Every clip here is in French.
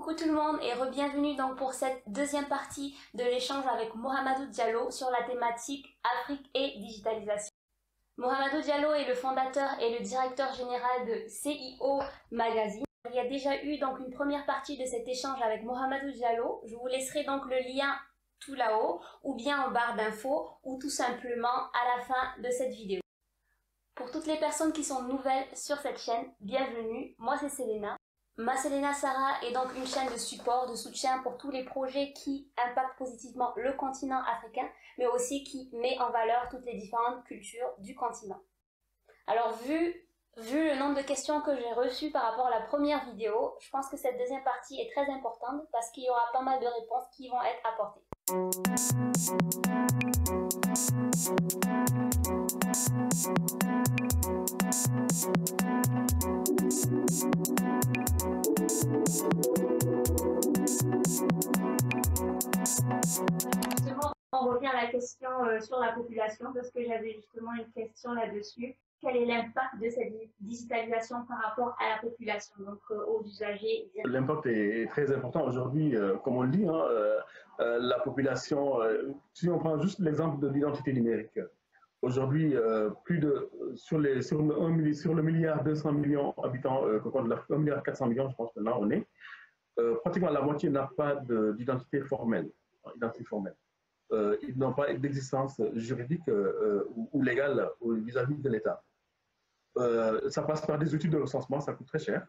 Coucou tout le monde et re-bienvenue donc pour cette deuxième partie de l'échange avec Mohamedou Diallo sur la thématique Afrique et digitalisation. Mohamedou Diallo est le fondateur et le directeur général de CIO Magazine. Il y a déjà eu donc une première partie de cet échange avec Mohamedou Diallo. Je vous laisserai donc le lien tout là-haut ou bien en barre d'infos ou tout simplement à la fin de cette vidéo. Pour toutes les personnes qui sont nouvelles sur cette chaîne, bienvenue. Moi c'est Selena. Ma Selena Sarah est donc une chaîne de support, de soutien pour tous les projets qui impactent positivement le continent africain, mais aussi qui met en valeur toutes les différentes cultures du continent. Alors vu le nombre de questions que j'ai reçues par rapport à la première vidéo, je pense que cette deuxième partie est très importante parce qu'il y aura pas mal de réponses qui vont être apportées. Justement, on revient à la question sur la population parce que j'avais justement une question là-dessus. Quel est l'impact de cette digitalisation par rapport à la population, donc aux usagers? L'impact est très important aujourd'hui, comme on le dit, la population, si on prend juste l'exemple de l'identité numérique, aujourd'hui, sur le milliard 200 millions d'habitants, 1 milliard 400 millions, je pense que là on est, pratiquement la moitié n'a pas d'identité formelle. Ils n'ont pas d'existence juridique ou légale vis-à-vis de l'État. Ça passe par des outils de recensement, ça coûte très cher.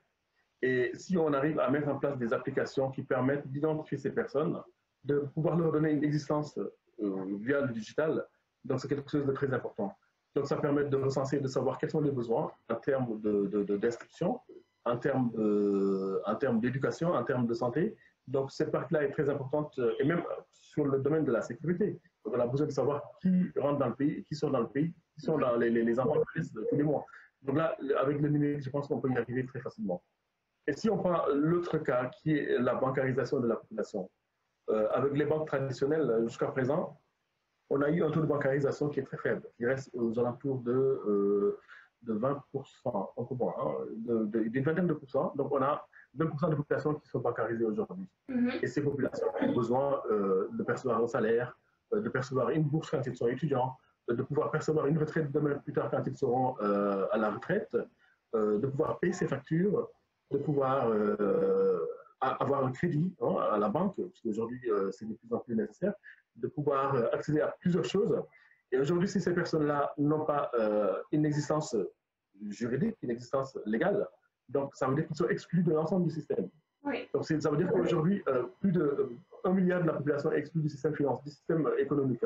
Et si on arrive à mettre en place des applications qui permettent d'identifier ces personnes, de pouvoir leur donner une existence via le digital, donc c'est quelque chose de très important. Donc ça permet de recenser, de savoir quels sont les besoins en termes d'instruction, en termes d'éducation, en termes de santé. Donc cette partie-là est très importante, et même sur le domaine de la sécurité. Donc on a besoin de savoir qui rentre dans le pays, qui sont dans le pays, qui sont dans les entreprises tous les mois. Donc là, avec le numérique, je pense qu'on peut y arriver très facilement. Et si on prend l'autre cas, qui est la bancarisation de la population, avec les banques traditionnelles, jusqu'à présent, on a eu un taux de bancarisation qui est très faible, qui reste aux alentours de 20%, d'une vingtaine de pourcents. Donc on a 20% de populations qui sont bancarisées aujourd'hui. Et ces populations ont besoin de percevoir un salaire, de percevoir une bourse quand ils sont étudiants, de pouvoir percevoir une retraite demain plus tard quand ils seront à la retraite, de pouvoir payer ses factures, de pouvoir avoir un crédit à la banque, parce qu'aujourd'hui c'est de plus en plus nécessaire, de pouvoir accéder à plusieurs choses. Et aujourd'hui, si ces personnes-là n'ont pas une existence juridique, une existence légale, donc ça veut dire qu'ils sont exclus de l'ensemble du système. Oui. Donc ça veut dire qu'aujourd'hui, plus de 1 milliard de la population est exclue du système financier, du système économique.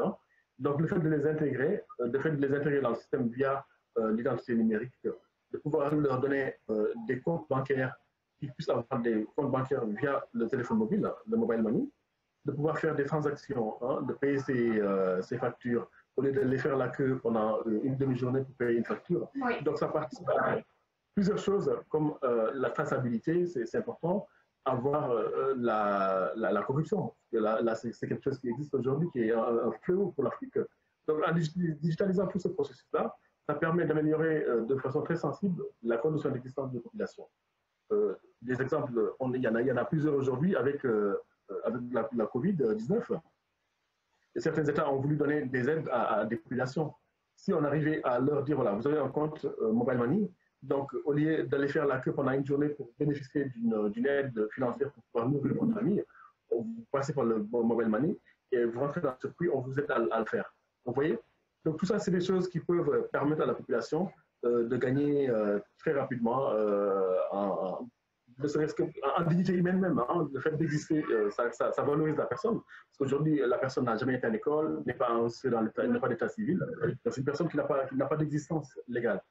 Donc le fait de les intégrer, dans le système via l'identité numérique, de pouvoir leur donner des comptes bancaires, qu'ils puissent avoir des comptes bancaires via le téléphone mobile, le mobile money, de pouvoir faire des transactions, de payer ses factures, au lieu de les faire la queue pendant une demi-journée pour payer une facture. Oui. Donc ça participe à plusieurs choses comme la traçabilité, c'est important, avoir la corruption. C'est quelque chose qui existe aujourd'hui, qui est un fléau pour l'Afrique. Donc en digitalisant tout ce processus-là, ça permet d'améliorer de façon très sensible la condition d'existence de la population. Des exemples, il y en a plusieurs aujourd'hui avec la Covid-19. Et certains États ont voulu donner des aides à des populations. Si on arrivait à leur dire, voilà, vous avez un compte Mobile Money, donc au lieu d'aller faire la queue pendant une journée pour bénéficier d'une aide financière pour pouvoir nourrir votre famille, vous passez par le Mobile Money et vous rentrez dans le circuit, on vous aide à le faire. Vous voyez? Donc tout ça, c'est des choses qui peuvent permettre à la population de gagner très rapidement ne serait-ce qu'en dignité humaine même, le fait d'exister, ça valorise la personne. Parce qu'aujourd'hui, la personne n'a jamais été à l'école, n'est pas d'état civil. C'est une personne qui n'a pas d'existence légale.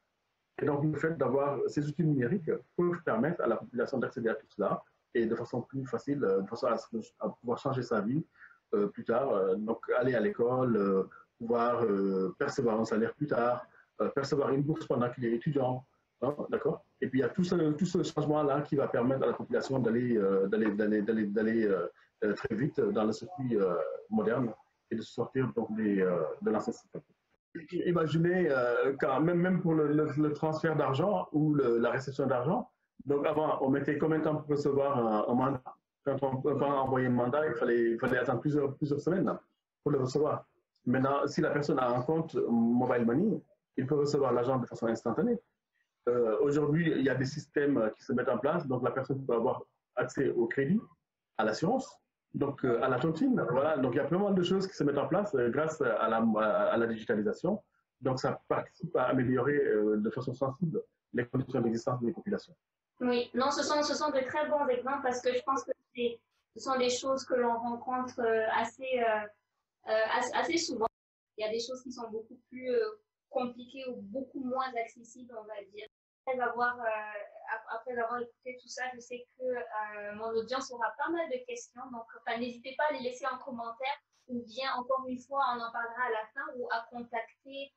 Et donc, le fait d'avoir ces outils numériques peuvent permettre à la population d'accéder à tout cela et de façon plus facile, de façon à pouvoir changer sa vie plus tard. Donc, aller à l'école, pouvoir percevoir un salaire plus tard, percevoir une bourse pendant qu'il est étudiant. D'accord. Et puis il y a tout ce changement-là qui va permettre à la population d'aller très vite dans le circuit moderne et de sortir donc de l'ancien système. Imaginez même pour le transfert d'argent ou la réception d'argent. Donc avant, on mettait combien de temps pour recevoir un mandat? Quand on va envoyer un mandat, il fallait attendre plusieurs semaines pour le recevoir. Maintenant, si la personne a un compte Mobile Money, il peut recevoir l'argent de façon instantanée. Aujourd'hui, il y a des systèmes qui se mettent en place, donc la personne peut avoir accès au crédit, à l'assurance, donc à la tontine. Voilà. Donc il y a plein de choses qui se mettent en place grâce à la digitalisation. Donc ça participe à améliorer de façon sensible les conditions d'existence des populations. Oui, non, ce sont de très bons exemples parce que je pense que ce sont des choses que l'on rencontre assez souvent. Il y a des choses qui sont beaucoup plus compliquées ou beaucoup moins accessibles, on va dire. Après avoir écouté tout ça, je sais que mon audience aura pas mal de questions, donc n'hésitez pas à les laisser en commentaire ou bien, encore une fois, on en parlera à la fin ou à contacter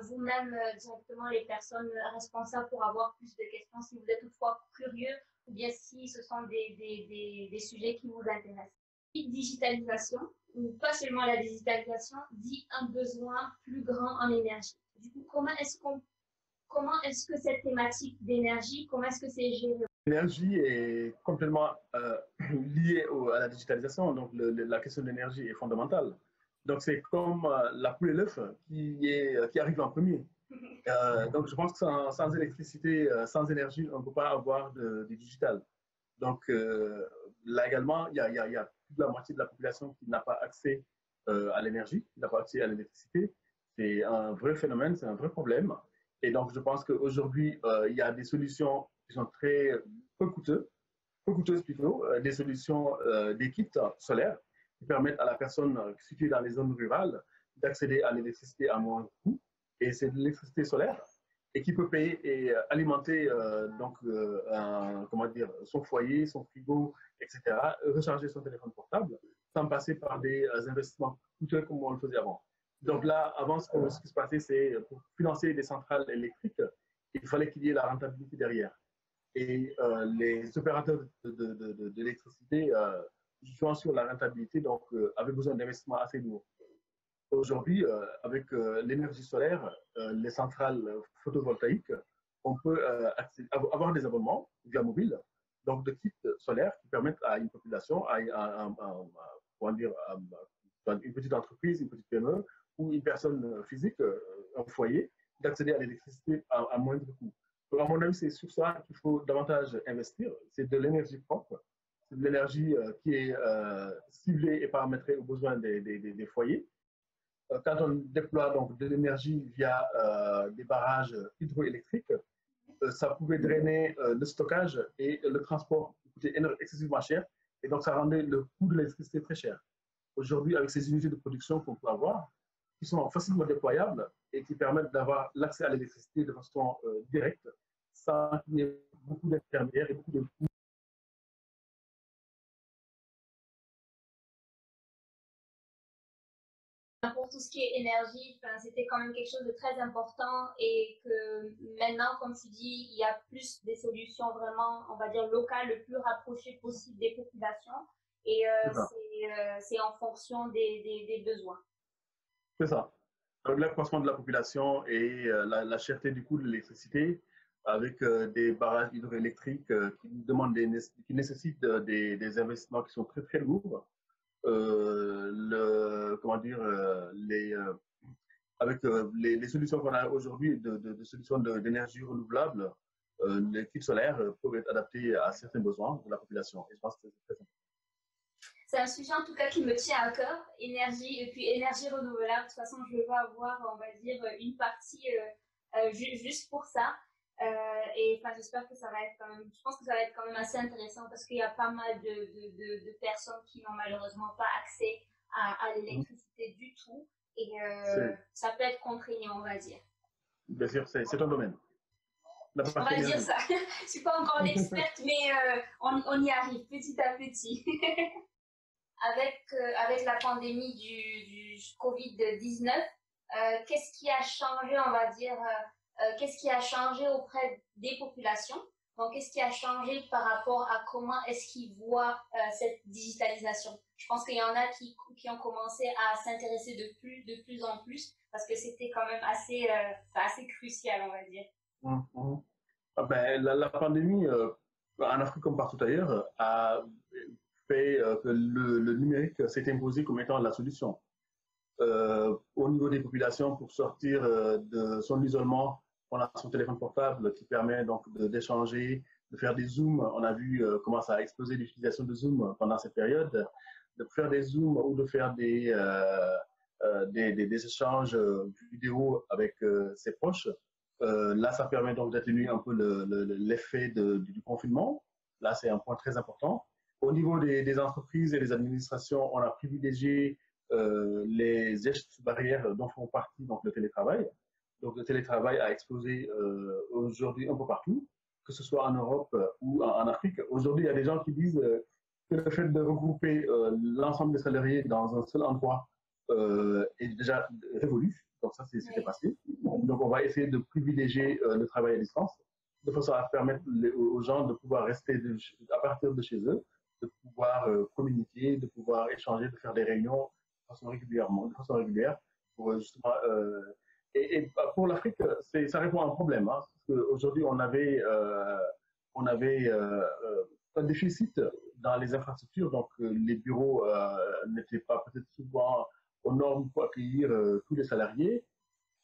vous-même directement les personnes responsables pour avoir plus de questions si vous êtes toutefois curieux ou bien si ce sont des sujets qui vous intéressent. Digitalisation, ou pas seulement la digitalisation, dit un besoin plus grand en énergie. Du coup, comment est-ce que cette thématique d'énergie, comment est-ce que c'est géré? L'énergie est complètement liée à la digitalisation, donc la question de l'énergie est fondamentale. Donc c'est comme la poule et l'œuf qui arrive en premier. Donc je pense que sans électricité, sans énergie, on ne peut pas avoir de digital. Donc là également, il y a plus de la moitié de la population qui n'a pas accès à l'énergie, qui n'a pas accès à l'électricité. C'est un vrai phénomène, c'est un vrai problème. Et donc je pense qu'aujourd'hui, il y a des solutions qui sont très peu coûteuses plutôt, des solutions, des kits solaires qui permettent à la personne située dans les zones rurales d'accéder à l'électricité à moins coût. Et c'est de l'électricité solaire et qui peut payer et alimenter comment dire, son foyer, son frigo, etc., recharger son téléphone portable sans passer par des investissements coûteux comme on le faisait avant. Donc là, avant, ce qui se passait, c'est pour financer des centrales électriques, il fallait qu'il y ait la rentabilité derrière. Et les opérateurs de l'électricité, jouant sur la rentabilité, donc avaient besoin d'investissements assez lourds. Aujourd'hui, avec l'énergie solaire, les centrales photovoltaïques, on peut avoir des abonnements via mobile, donc de kits solaires qui permettent à une population, comment dire, une petite entreprise, une petite PME ou une personne physique, un foyer, d'accéder à l'électricité à moindre coût. Donc, à mon avis, c'est sur ça qu'il faut davantage investir. C'est de l'énergie propre, c'est de l'énergie qui est ciblée et paramétrée aux besoins des foyers. Quand on déploie donc de l'énergie via des barrages hydroélectriques, ça pouvait drainer le stockage et le transport qui coûtait excessivement cher. Et donc, ça rendait le coût de l'électricité très cher. Aujourd'hui, avec ces unités de production qu'on peut avoir, qui sont facilement déployables et qui permettent d'avoir l'accès à l'électricité de façon directe, sans qu'il y ait beaucoup d'intermédiaires et beaucoup de coûts. Pour tout ce qui est énergie, c'était quand même quelque chose de très important et que maintenant, comme tu dis, il y a plus des solutions vraiment, on va dire, locales, le plus rapprochées possible des populations et c'est en fonction des besoins. C'est ça. L'accroissement de la population et la cherté du coût de l'électricité avec des barrages hydroélectriques qui nécessitent des investissements qui sont très très lourds. Comment dire, avec les solutions qu'on a aujourd'hui de solutions d'énergie renouvelable, les kits solaires peuvent être adaptés à certains besoins de la population. Et je pense que c'est très important. C'est un sujet en tout cas qui me tient à cœur, énergie et puis énergie renouvelable. De toute façon, je vais avoir, on va dire, une partie juste pour ça. Et j'espère que ça va être quand même, je pense que ça va être quand même assez intéressant parce qu'il y a pas mal de personnes qui n'ont malheureusement pas accès à l'électricité du tout. Et ça peut être contraignant, on va dire. Bien sûr, c'est un domaine. On va dire ça. Je ne suis pas encore l'experte, mais on y arrive petit à petit. Avec la pandémie du Covid-19, qu'est-ce qui a changé, on va dire, qu'est-ce qui a changé auprès des populations? Donc, qu'est-ce qui a changé par rapport à comment est-ce qu'ils voient cette digitalisation? Je pense qu'il y en a qui ont commencé à s'intéresser de plus en plus parce que c'était quand même assez crucial, on va dire. Ben, la pandémie, en Afrique comme partout ailleurs, a fait que le numérique s'est imposé comme étant la solution. Au niveau des populations, pour sortir de son isolement, on a son téléphone portable qui permet donc d'échanger, de faire des zooms. On a vu comment ça a explosé l'utilisation de Zoom pendant cette période, de faire des zooms ou de faire des échanges vidéo avec ses proches. Là, ça permet donc d'atténuer un peu l'effet du confinement. Là, c'est un point très important. Au niveau des entreprises et des administrations, on a privilégié les gestes barrières dont font partie donc, le télétravail. Donc, le télétravail a explosé aujourd'hui un peu partout, que ce soit en Europe ou en Afrique. Aujourd'hui, il y a des gens qui disent que le fait de regrouper l'ensemble des salariés dans un seul endroit est déjà révolu. Donc, ça, c'était passé. Donc, on va essayer de privilégier le travail à distance, de façon à permettre aux gens de pouvoir rester à partir de chez eux, de pouvoir communiquer, de pouvoir échanger, de faire des réunions de façon régulière, pour justement. Et pour l'Afrique, ça répond à un problème. Hein, parce qu'aujourd'hui, on avait un déficit dans les infrastructures, donc les bureaux n'étaient pas peut-être souvent aux normes pour accueillir tous les salariés.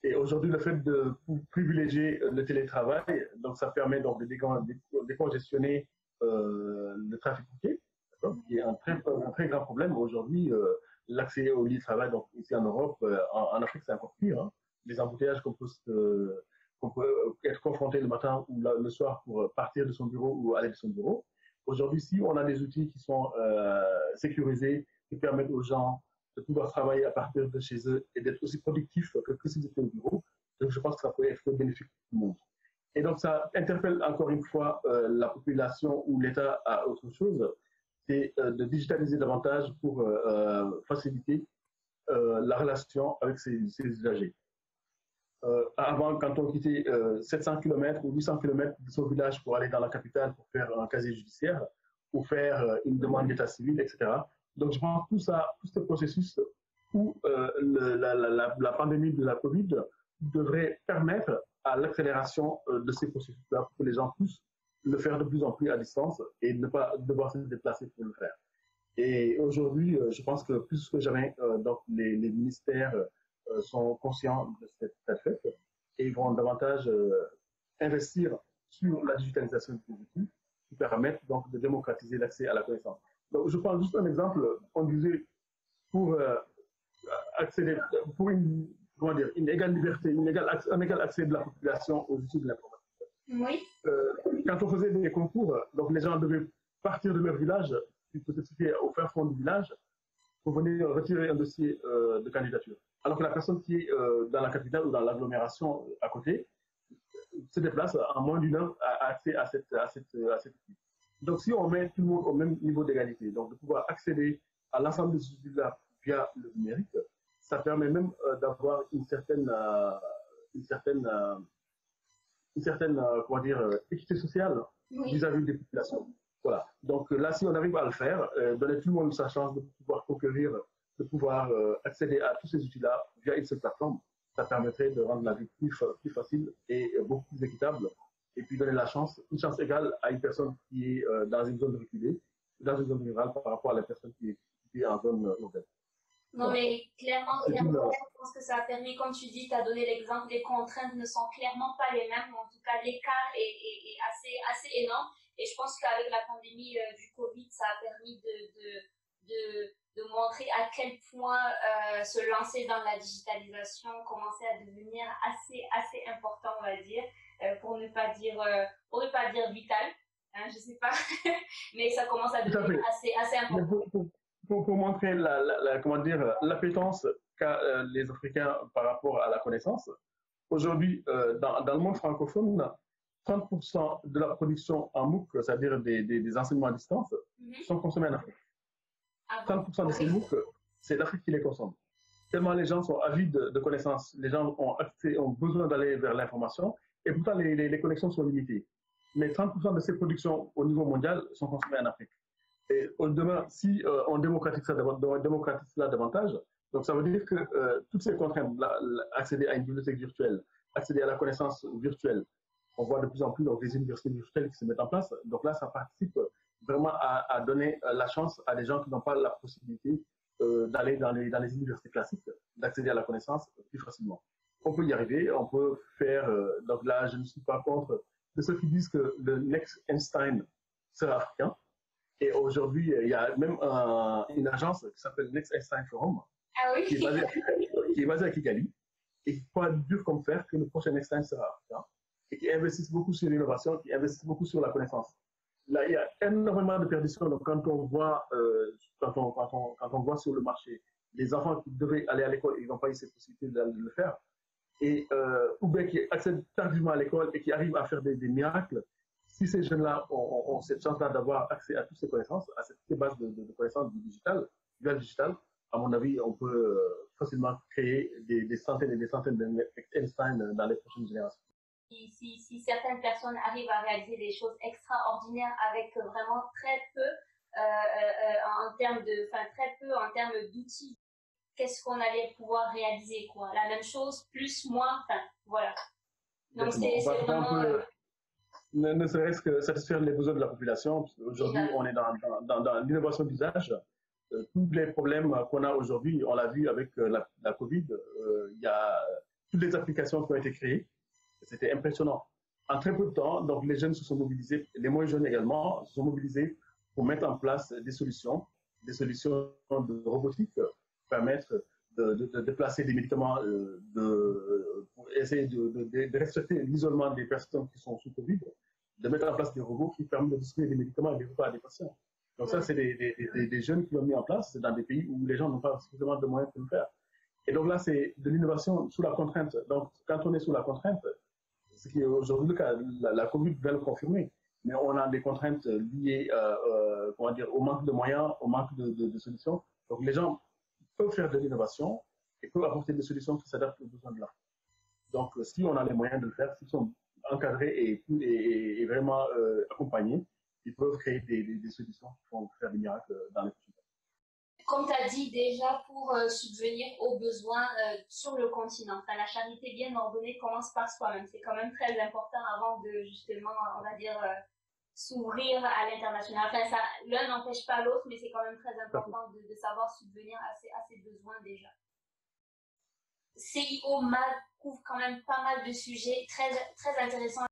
Et aujourd'hui, le fait de privilégier le télétravail, donc ça permet donc de décongestionner le trafic routier, qui est un très grand problème aujourd'hui. L'accès au lieu de travail, donc ici en Europe, en Afrique, c'est encore pire. Hein. Les embouteillages qu'on peut être confronté le matin ou le soir pour partir de son bureau ou aller de son bureau. Aujourd'hui, si on a des outils qui sont sécurisés, qui permettent aux gens de pouvoir travailler à partir de chez eux et d'être aussi productifs que s'ils étaient au bureau, donc je pense que ça peut être bénéfique pour tout le monde. Et donc, ça interpelle encore une fois la population ou l'État à autre chose, c'est de digitaliser davantage pour faciliter la relation avec ses usagers. Avant, quand on quittait 700 km ou 800 km de son village pour aller dans la capitale pour faire un casier judiciaire ou faire une demande d'état civil, etc. Donc, je pense que tout ce processus où la pandémie de la Covid devrait permettre à l'accélération de ces processus-là pour que les gens puissent le faire de plus en plus à distance et ne pas devoir se déplacer pour le faire. Et aujourd'hui, je pense que plus que jamais, donc les ministères sont conscients de cette fait et vont davantage investir sur la digitalisation des outils qui permettent donc de démocratiser l'accès à la connaissance. Donc, je prends juste un exemple. On disait pour accéder, pour une égale liberté, un égal accès de la population aux outils de l'informatique. Oui. Quand on faisait des concours, donc les gens devaient partir de leur village, peut-être situé au fin fond du village, pour venir retirer un dossier de candidature. Alors que la personne qui est dans la capitale ou dans l'agglomération à côté se déplace en moins d'une heure à accès à cette équipe. Donc, si on met tout le monde au même niveau d'égalité, donc de pouvoir accéder à l'ensemble des outils-là via le numérique, ça permet même d'avoir une certaine comment dire, équité sociale vis-à-vis des populations. Voilà. Donc là, si on arrive à le faire, donner tout le monde sa chance de pouvoir conquérir, de pouvoir accéder à tous ces outils-là via une seule plateforme, ça permettrait de rendre la vie plus facile et beaucoup plus équitable. Et puis donner une chance égale à une personne qui est dans une zone reculée, dans une zone rurale par rapport à la personne qui est en zone urbaine. Non, mais clairement, je pense que ça a permis, comme tu dis, tu as donné l'exemple, les contraintes ne sont clairement pas les mêmes, en tout cas, l'écart est assez énorme. Et je pense qu'avec la pandémie du Covid, ça a permis de montrer à quel point se lancer dans la digitalisation commençait à devenir assez important, on va dire, pour ne pas dire vital, hein, je sais pas, mais ça commence à devenir assez important. Pour montrer l'appétence qu'a les Africains par rapport à la connaissance, aujourd'hui, dans le monde francophone, 30% de la production en MOOC, c'est-à-dire des enseignements à distance, sont consommés en Afrique. 30% de ces MOOC, c'est l'Afrique qui les consomme. Tellement les gens sont avides de connaissances, les gens ont besoin d'aller vers l'information, et pourtant les connexions sont limitées. Mais 30% de ces productions au niveau mondial sont consommées en Afrique. Et demain, si on démocratise ça davantage, donc ça veut dire que toutes ces contraintes, accéder à une bibliothèque virtuelle, accéder à la connaissance virtuelle, on voit de plus en plus donc, des universités virtuelles qui se mettent en place. Donc là, ça participe vraiment à donner la chance à des gens qui n'ont pas la possibilité d'aller dans les universités classiques, d'accéder à la connaissance plus facilement. On peut y arriver, on peut faire, donc là je ne suis pas contre de ceux qui disent que le Next Einstein sera africain. Et aujourd'hui, il y a même une agence qui s'appelle Next Einstein Forum, ah oui. qui est basée à Kigali, et qui croit dur comme fer que le prochain Einstein sera africain, et qui investissent beaucoup sur l'innovation, qui investissent beaucoup sur la connaissance. Là, il y a énormément de perditions. Donc, quand on voit sur le marché les enfants qui devaient aller à l'école, ils n'ont pas eu cette possibilité de le faire, et ou bien qui accèdent tardivement à l'école et qui arrivent à faire des miracles. Si ces jeunes-là ont cette chance-là d'avoir accès à toutes ces connaissances, à ces bases de connaissances du digital, à mon avis, on peut facilement créer des centaines et des centaines d'Einstein dans les prochaines générations. Si certaines personnes arrivent à réaliser des choses extraordinaires avec vraiment très peu en termes d'outils, qu'est-ce qu'on allait pouvoir réaliser, quoi? La même chose, plus, moins, enfin, voilà. Donc c'est vraiment... ne serait-ce que satisfaire les besoins de la population. Aujourd'hui, on est dans l'innovation d'usage. Tous les problèmes qu'on a aujourd'hui, on l'a vu avec la Covid, il y a toutes les applications qui ont été créées. C'était impressionnant. En très peu de temps, donc les jeunes se sont mobilisés, les moins jeunes également, se sont mobilisés pour mettre en place des solutions de robotique pour permettre de déplacer des médicaments, pour essayer de respecter l'isolement des personnes qui sont sous Covid, de mettre en place des robots qui permettent de distribuer des médicaments et des repas à des patients. Donc ça, c'est des jeunes qui l'ont mis en place dans des pays où les gens n'ont pas suffisamment de moyens pour le faire. Et donc là, c'est de l'innovation sous la contrainte. Donc quand on est sous la contrainte, ce qui est aujourd'hui le cas, la Covid va le confirmer, mais on a des contraintes liées au manque de moyens, au manque de solutions. Donc les gens peuvent faire de l'innovation et peuvent apporter des solutions qui s'adaptent aux besoins de l'art. Donc si on a les moyens de le faire, s'ils sont encadrés et vraiment accompagnés, ils peuvent créer des solutions qui vont faire des miracles dans les prochaines années. Comme tu as dit déjà, pour subvenir aux besoins sur le continent, enfin, la charité bien ordonnée commence par soi-même. C'est quand même très important avant de justement, on va dire, s'ouvrir à l'international. Enfin, l'un n'empêche pas l'autre, mais c'est quand même très important de savoir subvenir à ces besoins déjà. CIO MAG couvre quand même pas mal de sujets très, très intéressants.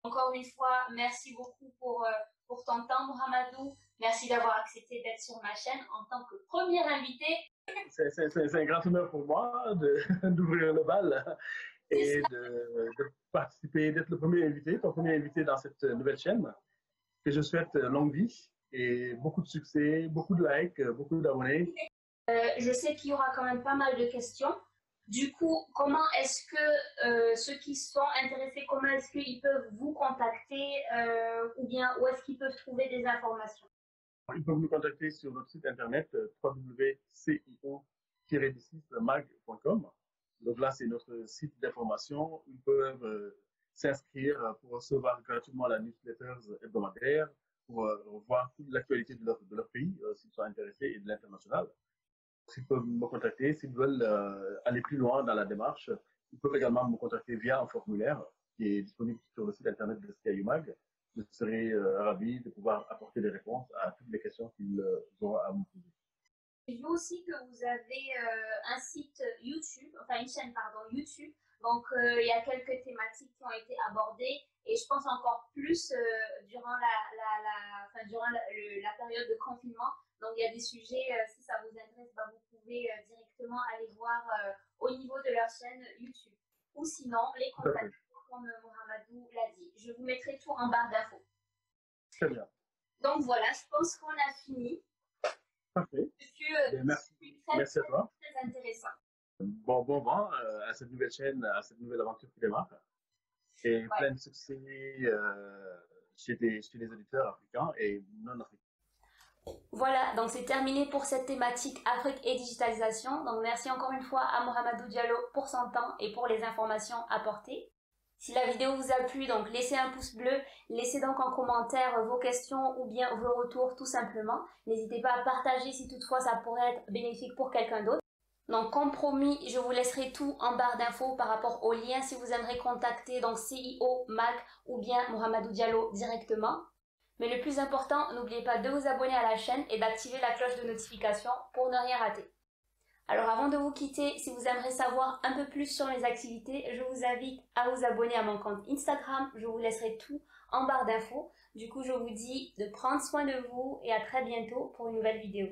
Encore une fois, merci beaucoup pour ton temps, Mohamedou. Merci d'avoir accepté d'être sur ma chaîne en tant que premier invité. C'est un grand honneur pour moi d'ouvrir le bal et de participer, d'être le premier invité, ton premier invité dans cette nouvelle chaîne. Et je souhaite longue vie et beaucoup de succès, beaucoup de likes, beaucoup d'abonnés. Je sais qu'il y aura quand même pas mal de questions. Du coup, comment est-ce que ceux qui sont intéressés, comment est-ce qu'ils peuvent vous contacter ou bien où est-ce qu'ils peuvent trouver des informations? Ils peuvent nous contacter sur notre site internet www.cio-mag.com. Donc là, c'est notre site d'information. Ils peuvent s'inscrire pour recevoir gratuitement la newsletter hebdomadaire, pour voir toute l'actualité de leur pays, s'ils sont intéressés, et de l'international. Ils peuvent me contacter s'ils veulent aller plus loin dans la démarche. Ils peuvent également me contacter via un formulaire qui est disponible sur le site internet de CIO Mag. Je serai ravi de pouvoir apporter des réponses à toutes les questions qu'ils auront à me poser. J'ai vu aussi que vous avez un site YouTube, enfin une chaîne YouTube. Donc il y a quelques thématiques qui ont été abordées et je pense encore plus durant la période de confinement. Donc il y a des sujets, si ça vous intéresse, vous pouvez directement aller voir au niveau de leur chaîne YouTube. Ou sinon, les contacts, comme Mohamedou l'a dit. Je vous mettrai tout en barre d'infos. Très bien. Donc voilà, je pense qu'on a fini. Parfait. Merci à toi. Très intéressant. Bon vent à cette nouvelle chaîne, à cette nouvelle aventure qui démarre. Et plein de succès chez les auditeurs africains et non africains. Voilà, donc c'est terminé pour cette thématique Afrique et digitalisation. Donc merci encore une fois à Mohamedou Diallo pour son temps et pour les informations apportées. Si la vidéo vous a plu, donc laissez un pouce bleu, laissez donc en commentaire vos questions ou bien vos retours tout simplement. N'hésitez pas à partager si toutefois ça pourrait être bénéfique pour quelqu'un d'autre. Donc comme promis, je vous laisserai tout en barre d'infos par rapport aux liens si vous aimeriez contacter donc CIO, MAG ou bien Mohamedou Diallo directement. Mais le plus important, n'oubliez pas de vous abonner à la chaîne et d'activer la cloche de notification pour ne rien rater. Alors avant de vous quitter, si vous aimeriez savoir un peu plus sur mes activités, je vous invite à vous abonner à mon compte Instagram, je vous laisserai tout en barre d'infos. Du coup, je vous dis de prendre soin de vous et à très bientôt pour une nouvelle vidéo.